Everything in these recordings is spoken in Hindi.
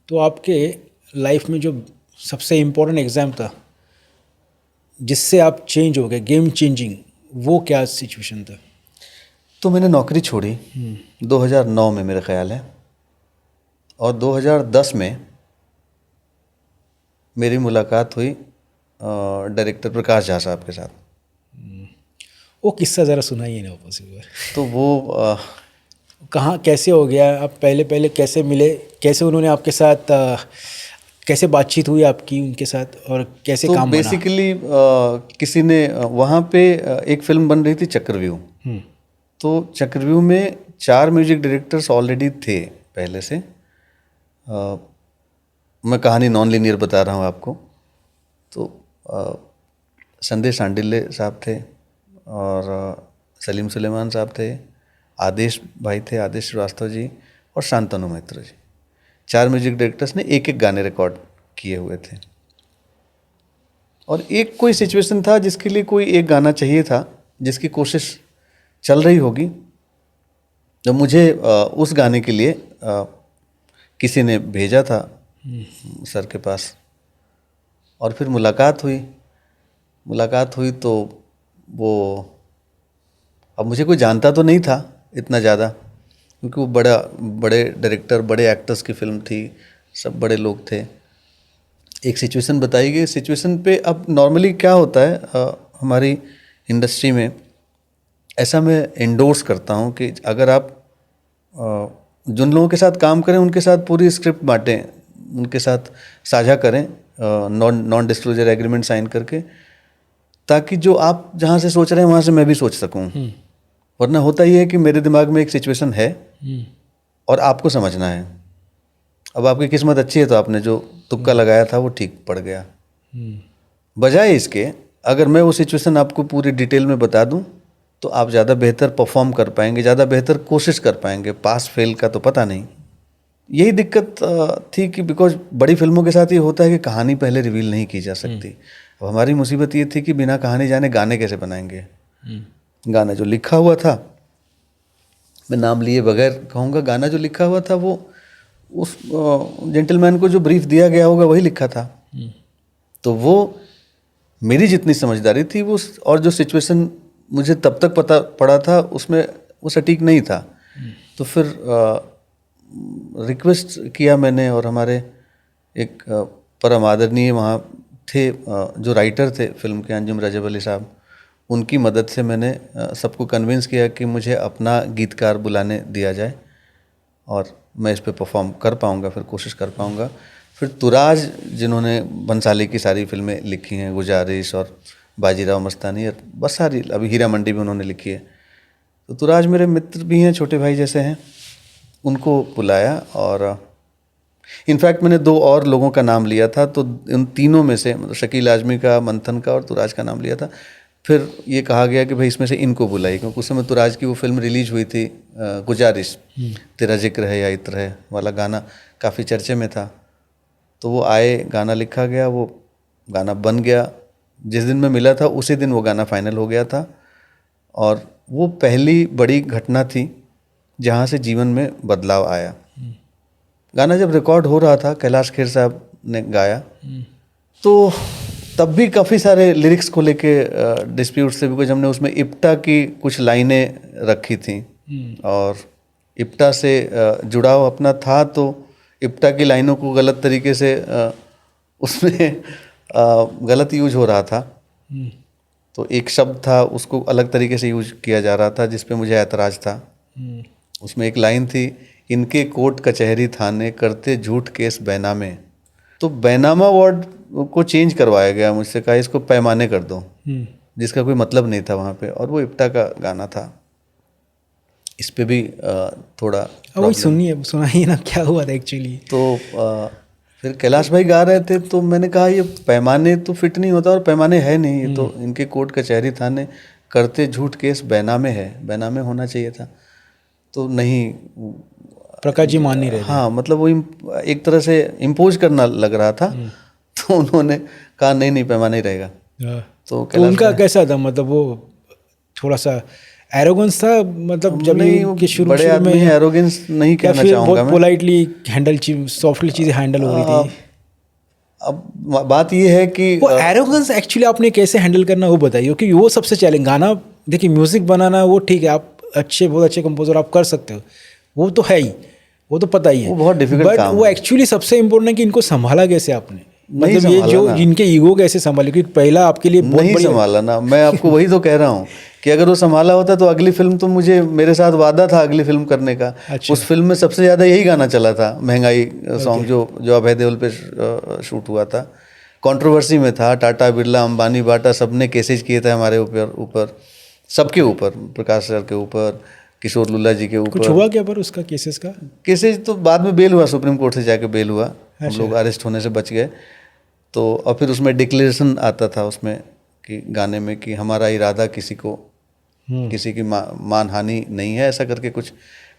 तो आपके लाइफ में जो सबसे इम्पोर्टेंट एग्ज़ाम था जिससे आप चेंज हो गए, गेम चेंजिंग, वो क्या सिचुएशन था? तो मैंने नौकरी छोड़ी 2009 में मेरा ख्याल है, और 2010 में मेरी मुलाकात हुई डायरेक्टर प्रकाश झा साहब के साथ। वो किस्सा ज़रा सुनाइए ना वापस एक बार। तो वो कहाँ कैसे हो गया? आप पहले पहले कैसे मिले, कैसे उन्होंने आपके साथ कैसे बातचीत हुई आपकी उनके साथ, और कैसे तो काम बना? बेसिकली किसी ने वहाँ पे एक फिल्म बन रही थी चक्रव्यूह। तो चक्रव्यूह में 4 म्यूजिक डायरेक्टर्स ऑलरेडी थे पहले से। मैं कहानी नॉन लीनियर बता रहा हूँ आपको। तो संदेश सांडिल्य साहब थे, और सलीम सुलेमान साहब थे, आदेश भाई थे, आदेश श्रीवास्तव जी, और शांतनु मित्र जी। 4 म्यूजिक डायरेक्टर्स ने एक एक गाने रिकॉर्ड किए हुए थे, और एक कोई सिचुएशन था जिसके लिए कोई एक गाना चाहिए था, जिसकी कोशिश चल रही होगी। तो मुझे उस गाने के लिए किसी ने भेजा था सर के पास, और फिर मुलाकात हुई तो वो, अब मुझे कोई जानता तो नहीं था इतना ज़्यादा, क्योंकि वो बड़े डायरेक्टर, बड़े एक्टर्स की फिल्म थी, सब बड़े लोग थे। एक सिचुएशन बताई गई, सिचुएशन पे अब नॉर्मली क्या होता है हमारी इंडस्ट्री में, ऐसा मैं इंडोर्स करता हूँ कि अगर आप जिन लोगों के साथ काम करें उनके साथ पूरी स्क्रिप्ट बांटें, उनके साथ साझा करें, नॉन डिस्क्लोजर एग्रीमेंट साइन करके, ताकि जो आप जहाँ से सोच रहे हैं वहाँ से मैं भी सोच सकूँ। वरना होता ही है कि मेरे दिमाग में एक सिचुएशन है और आपको समझना है। अब आपकी किस्मत अच्छी है तो आपने जो तुक्का लगाया था वो ठीक पड़ गया। बजाय इसके अगर मैं वो सिचुएशन आपको पूरी डिटेल में बता दूं तो आप ज़्यादा बेहतर परफॉर्म कर पाएंगे, ज़्यादा बेहतर कोशिश कर पाएंगे। पास फेल का तो पता नहीं। यही दिक्कत थी कि बिकॉज बड़ी फिल्मों के साथ ये होता है कि कहानी पहले रिवील नहीं की जा सकती। अब हमारी मुसीबत ये थी कि बिना कहानी जाने गाने कैसे बनाएंगे। गाना जो लिखा हुआ था, मैं नाम लिए बगैर कहूँगा, गाना जो लिखा हुआ था वो उस जेंटलमैन को जो ब्रीफ दिया गया होगा वही लिखा था। तो वो मेरी जितनी समझदारी थी वो, और जो सिचुएशन मुझे तब तक पता पड़ा था उसमें वो सटीक नहीं था। तो फिर रिक्वेस्ट किया मैंने, और हमारे एक परम आदरणीय वहाँ थे जो राइटर थे फिल्म के, अंजुम रजब अली साहब, उनकी मदद से मैंने सबको कन्विंस किया कि मुझे अपना गीतकार बुलाने दिया जाए और मैं इस पे परफॉर्म कर पाऊँगा, फिर कोशिश कर पाऊँगा। फिर तुराज जिन्होंने बंसाली की सारी फिल्में लिखी हैं, गुजारिश और बाजीराव मस्तानी, और बस सारी, अभी हीरा मंडी भी उन्होंने लिखी है। तो तुराज मेरे मित्र भी हैं, छोटे भाई जैसे हैं। उनको बुलाया, और इनफैक्ट मैंने 2 और लोगों का नाम लिया था। तो इन तीनों में से, मतलब शकील आजमी का, मंथन का और तुराज का नाम लिया था। फिर ये कहा गया कि भाई इसमें से इनको बुलाइए, क्योंकि उस समय तुराज की वो फिल्म रिलीज हुई थी गुजारिश, तेरा जिक्र है या इत्र है वाला गाना काफ़ी चर्चे में था। तो वो आए, गाना लिखा गया, वो गाना बन गया। जिस दिन मैं मिला था उसी दिन वो गाना फाइनल हो गया था, और वो पहली बड़ी घटना थी जहाँ से जीवन में बदलाव आया। गाना जब रिकॉर्ड हो रहा था, कैलाश खेर साहब ने गाया, तो तब भी काफ़ी सारे लिरिक्स को लेके डिस्प्यूट थे, बिकॉज हमने उसमें इप्टा की कुछ लाइनें रखी थी, और इप्टा से जुड़ाव अपना था। तो इप्टा की लाइनों को गलत तरीके से उसमें गलत यूज हो रहा था। तो एक शब्द था, उसको अलग तरीके से यूज किया जा रहा था, जिस पे मुझे ऐतराज़ था। उसमें एक लाइन थी, इनके कोर्ट कचहरी थाने करते झूठ केस बैनामे। तो बैनामा वर्ड को चेंज करवाया गया मुझसे, कहा इसको पैमाने कर दो, जिसका कोई मतलब नहीं था वहाँ पे, और वो इप्टा का गाना था। इस पे भी थोड़ा वही सुनाइए ना क्या हुआ था एक्चुअली। तो फिर कैलाश भाई गा रहे थे, तो मैंने कहा ये पैमाने तो फिट नहीं होता, और पैमाने है नहीं, ये तो इनके कोर्ट कचहरी थाने करते झूठ केस बैनामे है, बैनामे होना चाहिए था। तो नहीं, प्रकाश जी मान नहीं रहे थे। हाँ, मतलब वो एक तरह से इम्पोज करना लग रहा था। तो उन्होंने कहा नहीं पैमाना ही रहेगा। तो उनका कैसा था, मतलब वो थोड़ा सा एरोगेंस था, मतलब जब नहीं, ये वो कि शुरू बड़े शुरू आदमी में, हैं, एरोगेंस नहीं क्या कहना फिर चाहूँगा बहुत मैं। पोलाइटली हैंडल सॉफ्टली चीज़ें हैंडल हो रही थी? अब बात ये है कि वो एरोगेंस एक्चुअली आपने कैसे हैंडल करना वो बताइए, क्योंकि वो सबसे चैलेंज। गाना देखिए, म्यूज़िक बनाना वो ठीक है, आप बहुत अच्छे कंपोजर आप कर सकते हो, वो तो है ही, वो तो पता ही है। वो बहुत डिफिकल्ट बट काम वो है। एक्चुअली सबसे इम्पोर्टेंट है कि इनको संभाला कैसे आपने, नहीं मतलब ये संभाला जो ना, जिनके ईगो कैसे संभाले, क्योंकि पहला आपके लिए बहुत नहीं बड़ी। संभाला ना, मैं आपको वही तो कह रहा हूँ कि अगर वो संभाला होता तो अगली फिल्म तो मुझे, मेरे साथ वादा था अगली फिल्म करने का। अच्छा। उस फिल्म में सबसे ज़्यादा यही गाना चला था, महंगाई सॉन्ग, ओके। जो अभय देओल पे शूट हुआ था। कंट्रोवर्सी में था, टाटा बिरला अंबानी बाटा सबने केसेज किए थे हमारे ऊपर सबके ऊपर, प्रकाश सर के ऊपर, किशोर लुल्ला जी के कुछ ऊपर। हुआ क्या पर उसका केसेस का? केसेज तो बाद में बेल हुआ, सुप्रीम कोर्ट से जाके बेल हुआ, हम अच्छा। लोग अरेस्ट होने से बच गए। तो और फिर उसमें डिक्लेरेशन आता था उसमें कि गाने में कि हमारा इरादा किसी की मानहानि नहीं है, ऐसा करके कुछ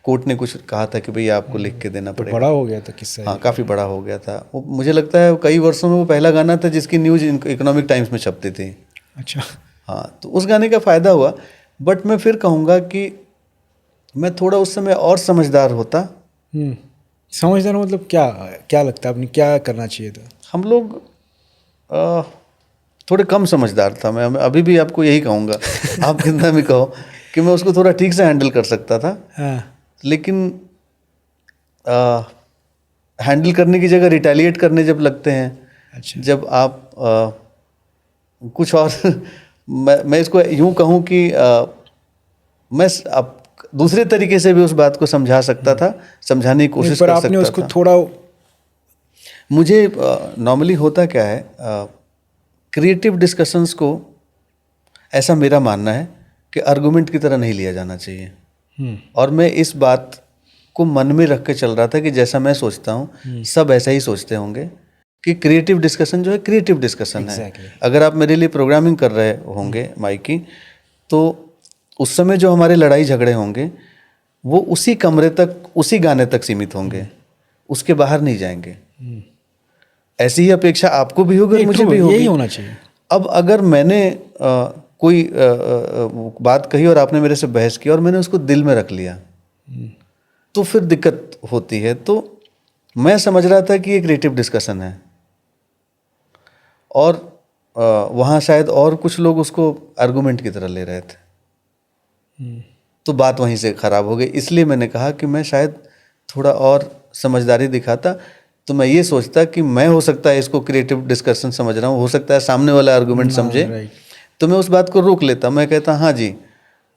कोर्ट ने कुछ कहा था कि भैया आपको लिख के देना तो पड़ेगा। बड़ा हो गया था किस्सा हाँ, ये। काफ़ी बड़ा हो गया था वो। मुझे लगता है कई वर्षों में वो पहला गाना था जिसकी न्यूज़ इकोनॉमिक टाइम्स में छपती थी। अच्छा। हाँ, तो उस गाने का फ़ायदा हुआ। बट मैं फिर कहूँगा कि मैं थोड़ा उस समय और समझदार होता। समझदार मतलब क्या, क्या लगता है आपने क्या करना चाहिए था? हम लोग अ, थोड़े कम समझदार था मैं अभी भी आपको यही कहूँगा, आप कितना भी कहो, कि मैं उसको थोड़ा ठीक से हैंडल कर सकता था। हाँ। लेकिन हैंडल करने की जगह रिटेलिएट करने जब लगते हैं, अच्छा। जब आप कुछ और मैं इसको यूं कहूं कि मैं अब दूसरे तरीके से भी उस बात को समझा सकता था, समझाने की नहीं, कोशिश पर कर आपने सकता उसको था। थोड़ा। मुझे नॉर्मली होता क्या है, क्रिएटिव डिस्कशंस को, ऐसा मेरा मानना है कि आर्गुमेंट की तरह नहीं लिया जाना चाहिए। और मैं इस बात को मन में रख के चल रहा था कि जैसा मैं सोचता हूँ सब ऐसा ही सोचते होंगे, कि क्रिएटिव डिस्कशन जो है क्रिएटिव डिस्कशन है। Exactly. अगर आप मेरे लिए प्रोग्रामिंग कर रहे होंगे माइक की, तो उस समय जो हमारे लड़ाई झगड़े होंगे वो उसी कमरे तक, उसी गाने तक सीमित होंगे, उसके बाहर नहीं जाएंगे। ऐसी ही अपेक्षा आपको भी होगी और नहीं, मुझे true, भी होगी। यही होना चाहिए। अब अगर मैंने कोई बात कही और आपने मेरे से बहस की और मैंने उसको दिल में रख लिया, तो फिर दिक्कत होती है। तो मैं समझ रहा था कि ये क्रिएटिव डिस्कशन है, और वहाँ शायद और कुछ लोग उसको आर्गुमेंट की तरह ले रहे थे, तो बात वहीं से खराब हो गई। इसलिए मैंने कहा कि मैं शायद थोड़ा और समझदारी दिखाता, तो मैं ये सोचता कि मैं हो सकता है इसको क्रिएटिव डिस्कशन समझ रहा हूँ, हो सकता है सामने वाला आर्गुमेंट समझे, राइट। तो मैं उस बात को रोक लेता। मैं कहता हाँ जी,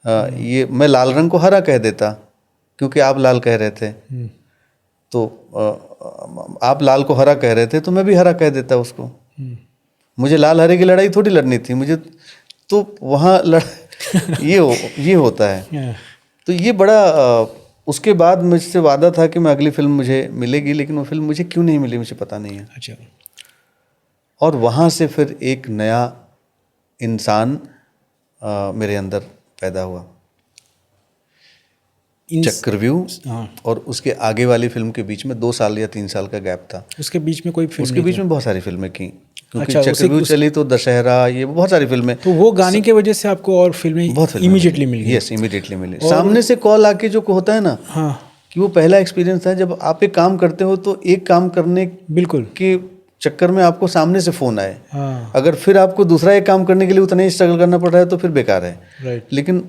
ये मैं लाल रंग को हरा कह देता क्योंकि आप लाल कह रहे थे, तो आप लाल को हरा कह रहे थे तो मैं भी हरा कह देता उसको। मुझे लाल हरे की लड़ाई थोड़ी लड़नी थी मुझे, तो वहाँ ये होता है। तो ये बड़ा उसके बाद मुझसे वादा था कि मैं अगली फिल्म मुझे मिलेगी, लेकिन वो फिल्म मुझे क्यों नहीं मिली मुझे पता नहीं है। अच्छा। और वहाँ से फिर एक नया इंसान मेरे अंदर पैदा हुआ। चक्रव्यूह हाँ। और उसके आगे वाली फिल्म के बीच में 2 साल या 3 साल का गैप था। उसके बीच में कोई फिल्म उसके नहीं बीच थी? में बहुत सारी फिल्में की, क्योंकि अच्छा, चक्रव्यूह चली तो दशहरा, ये बहुत सारी फिल्में। तो वो गाने की वजह से आपको और फिल्में बहुत फिल्में इमीडिएटली मिल गई? यस, इमीडिएटली मिली। सामने से कॉल आके जो होता है ना, हाँ, कि वो पहला एक्सपीरियंस था जब आप एक काम करते हो तो एक काम करने बिल्कुल। के चक्कर में आपको सामने से फ़ोन आए, हाँ, अगर फिर आपको दूसरा एक काम करने के लिए उतना ही स्ट्रगल करना पड़ रहा है तो फिर बेकार है। राइट। लेकिन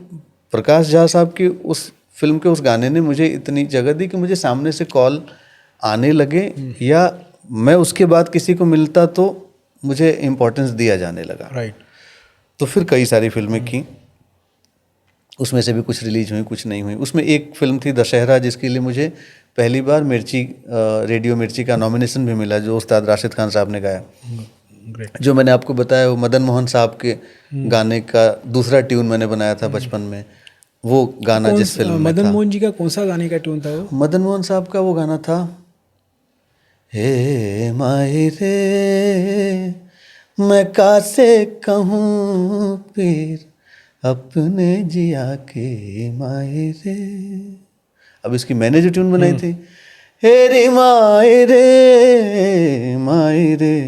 प्रकाश झा साहब की उस फिल्म के उस गाने ने मुझे इतनी जगह दी कि मुझे सामने से कॉल आने लगे, या मैं उसके बाद किसी को मिलता तो मुझे इम्पोर्टेंस दिया जाने लगा। राइट। तो फिर कई सारी फिल्में की, उसमें से भी कुछ रिलीज हुई, कुछ नहीं हुई। उसमें एक फिल्म थी दशहरा, जिसके लिए मुझे पहली बार रेडियो मिर्ची का नॉमिनेशन भी मिला, जो उस्ताद राशिद खान साहब ने गाया। ग्रेट। जो मैंने आपको बताया वो मदन मोहन साहब के गाने का दूसरा ट्यून मैंने बनाया था बचपन में, वो गाना जिस फिल्म में मदन था। मोहन जी का कौन सा गाने का ट्यून था वो? मदन मोहन साहब का वो गाना था, हे माही रे मैं कासे कहूँ पीर अपने जिया के माही रे। अब इसकी मैंने जो ट्यून बनाई थी, हेरी माही रे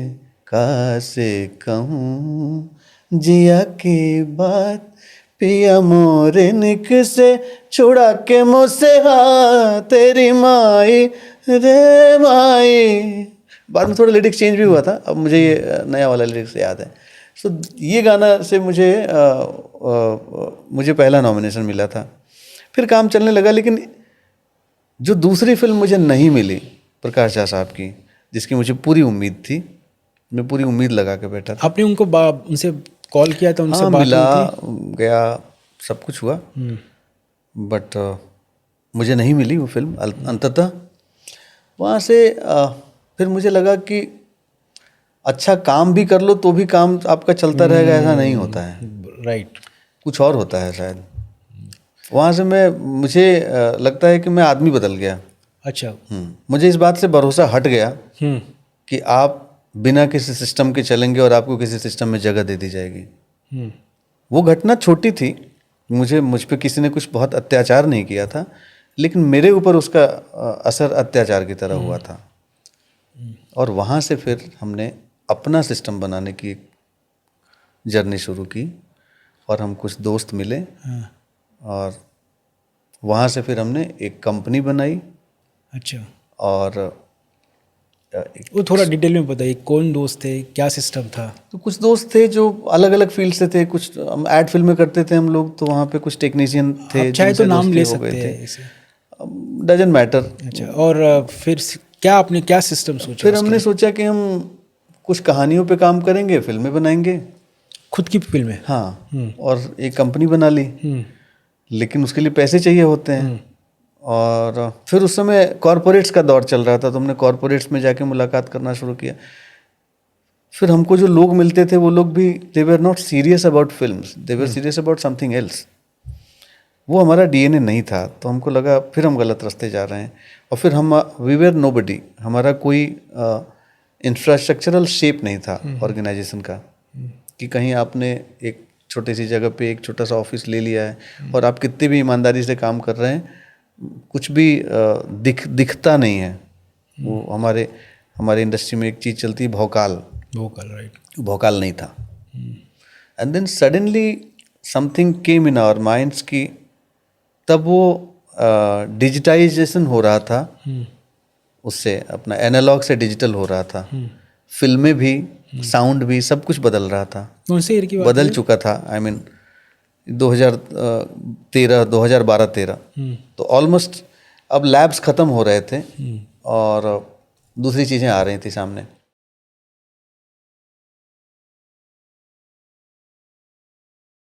कासे कहूँ जिया के बात पिया मोरे निक से छुड़ा के मुझसे हाँ तेरी माई रे माई। बाद में थोड़ा लिरिक्स चेंज भी हुआ था, अब मुझे ये नया वाला लिरिक्स याद है। सो ये गाना से मुझे पहला नॉमिनेशन मिला था। फिर काम चलने लगा, लेकिन जो दूसरी फिल्म मुझे नहीं मिली प्रकाश झा साहब की, जिसकी मुझे पूरी उम्मीद थी, मैं पूरी उम्मीद लगा के बैठा था। आपने उनसे कॉल किया था, उनसे हाँ, बात मिला हुई थी? गया, सब कुछ हुआ, बट मुझे नहीं मिली वो फिल्म अंततः। वहाँ से फिर मुझे लगा कि अच्छा काम भी कर लो तो भी काम आपका चलता रहेगा, ऐसा नहीं होता है। राइट। कुछ और होता है शायद। वहाँ से मुझे लगता है कि मैं आदमी बदल गया। अच्छा। मुझे इस बात से भरोसा हट गया हम्म। कि आप बिना किसी सिस्टम के चलेंगे और आपको किसी सिस्टम में जगह दे दी जाएगी। वो घटना छोटी थी, मुझ पे किसी ने कुछ बहुत अत्याचार नहीं किया था, लेकिन मेरे ऊपर उसका असर अत्याचार की तरह हुआ था। और वहाँ से फिर हमने अपना सिस्टम बनाने की जर्नी शुरू की, और हम कुछ दोस्त मिले, और वहाँ से फिर हमने एक कंपनी बनाई। अच्छा, और वो थोड़ा डिटेल में बताइए, कौन दोस्त थे, क्या सिस्टम था? तो कुछ दोस्त थे जो अलग अलग फील्ड से थे। कुछ हम एड फिल्में करते थे हम लोग, तो वहाँ पे कुछ टेक्नीशियन थे, आप चाहे तो जिनसे नाम दोस्ती ले हो गए सकते थे। हैं इसे। Doesn't matter. अच्छा, और फिर क्या आपने क्या सिस्टम सोचा? फिर हमने सोचा कि हम कुछ कहानियों पे काम करेंगे, फिल्में बनाएंगे, खुद की फिल्में? हाँ, और एक कंपनी बना ली। लेकिन उसके लिए पैसे चाहिए होते हैं, और फिर उस समय कॉरपोरेट्स का दौर चल रहा था, तो हमने कॉरपोरेट्स में जाके मुलाकात करना शुरू किया। फिर हमको जो लोग मिलते थे वो लोग भी they were not serious about films, they were serious about something else. वो हमारा डीएनए नहीं था, तो हमको लगा फिर हम गलत रास्ते जा रहे हैं। और फिर हम वी वर नोबडी, हमारा कोई इंफ्रास्ट्रक्चरल शेप नहीं था ऑर्गेनाइजेशन का, कि कहीं आपने एक छोटी सी जगह पे एक छोटा सा ऑफिस ले लिया है और आप कितनी भी ईमानदारी से काम कर रहे हैं, कुछ भी दिखता नहीं है। वो हमारे इंडस्ट्री में एक चीज़ चलती है, भौकाल। राइट। भौकाल नहीं था। And then suddenly something came in our minds की तब वो डिजिटाइजेशन हो रहा था, उससे अपना एनालॉग से डिजिटल हो रहा था। फिल्में भी, साउंड भी, सब कुछ बदल रहा था। कौन से ईयर की बात बदल है? चुका था। आई मीन 2012-13 तो ऑलमोस्ट अब लैब्स ख़त्म हो रहे थे और दूसरी चीज़ें आ रही थी सामने।